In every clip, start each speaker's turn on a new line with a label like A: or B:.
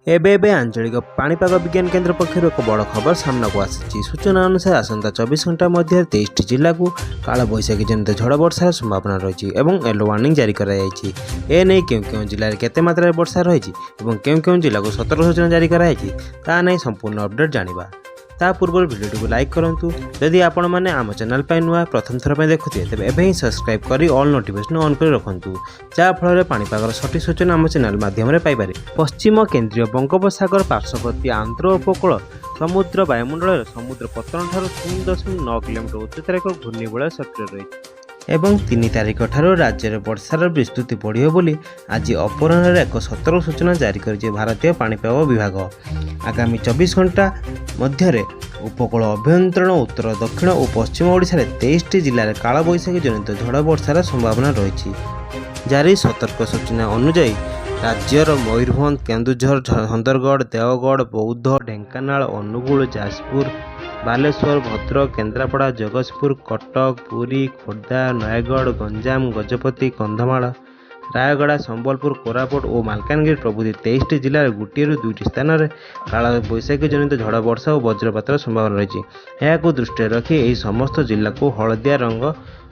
A: एबे एबे आंचलिक पाणीपाग विज्ञान केन्द्र पक्षर एक बड़ खबर सामना को आसी। सूचना अनुसार आसंता 24 घंटा मध्य 23 जिला को काल बैशाखी जनित झड़ वर्षार संभावना रही और येलो वार्निंग जारी कराई। एने क्यों जिले में केते मात्रा वर्षा रही और क्यों जिला को सतर्क सूचना जारी कराई ता नहीं संपूर्ण अपडेट जानिबा। ता पूर्व वीडियो को लाइक करूँ। जदि आपण मैंने आम चैनल पर नुआ प्रथम थर देखुए तेज एवं ही सब्सक्राइब कर ऑल नोटिफिकेशन ऑन कर रखुँ जहाँफल पाणीपागर सठिक सूचना आम चैनल माध्यम पाइपर। पश्चिम केन्द्रीय बंगोपसागर पार्श्ववर्ती आंध्र उपकूल समुद्र वायुमंडल समुद्र पतन ठार 0.9 किलोमीटर उच्चतार एक घूर्णिबलय सक्रिय रही एवं 3 तारिख ठार राज्य में वर्षार विस्तृति बढ़ियो बोली आज अपराह्न एक सतर्क सूचना जारी कर भारतीय पाणीपाग विभाग। आगामी 24 घंटा मध्य उपकूल अभ्यंतरण उत्तर दक्षिण और पश्चिम ओडिशा 23 जिले में कालबैशाखी जनित झड़ वर्षार संभावना रही। जारी सतर्क सूचना अनुଯାयी राज्यर मयूरभंज केन्दुझर सुंदरगढ़ देवगढ़ बौद्ध ढेंकानाल अनुगुल जाजपुर बालेश्वर भद्रक केन्द्रापड़ा जगतसिंहपुर कटक पुरी खोर्धा नयगढ़ गंजाम गजपति कंधमाल रायगड़ा संबलपुर कोरापुट और मालकानगिरी प्रभृति 23 जिले में गोटे ରୁ 2ଟି स्थान में काल बैशाखी जनित झड़ वर्षा और वज्रपातर संभावना रही। यह दृष्टि रखी यह समस्त जिला को हलदिया रंग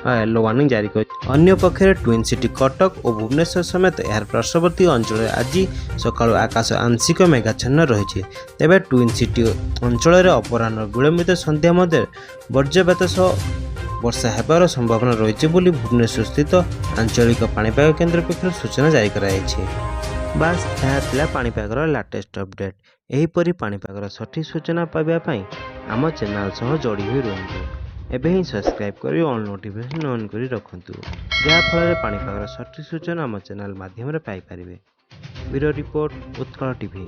A: येलो वार्निंग जारी कर। अन्य पक्षे ट्विन सिटी कटक और भुवनेश्वर समेत यार पार्श्ववर्ती अंचल आज सकाल आकाश आंशिक मेघाच्छन्न रही। तेज ट्विन सिटी अंचल अपराह्न विलंबित संध्या मध्य वज्रपात सह वर्षा होबार संभावना रही बोली भुवनेश्वर स्थित आंचलिक पाणीपाग केन्द्र पक्षर सूचना जारी कराई। बास यह पाणीपागर लाटेस्ट अपडेट। एहीपरि पाणीपागर सठिक सूचना पाइबा आम चैनल सह जोड़ी हुई रुहतु। एबे ही सब्सक्राइब कर ऑल नोटिफिकेशन ऑन कर रखुँ जहाँफल पाणीपागर सठिक सूचना आम चैनल माध्यम पाइपर। Bureau report Utkala TV.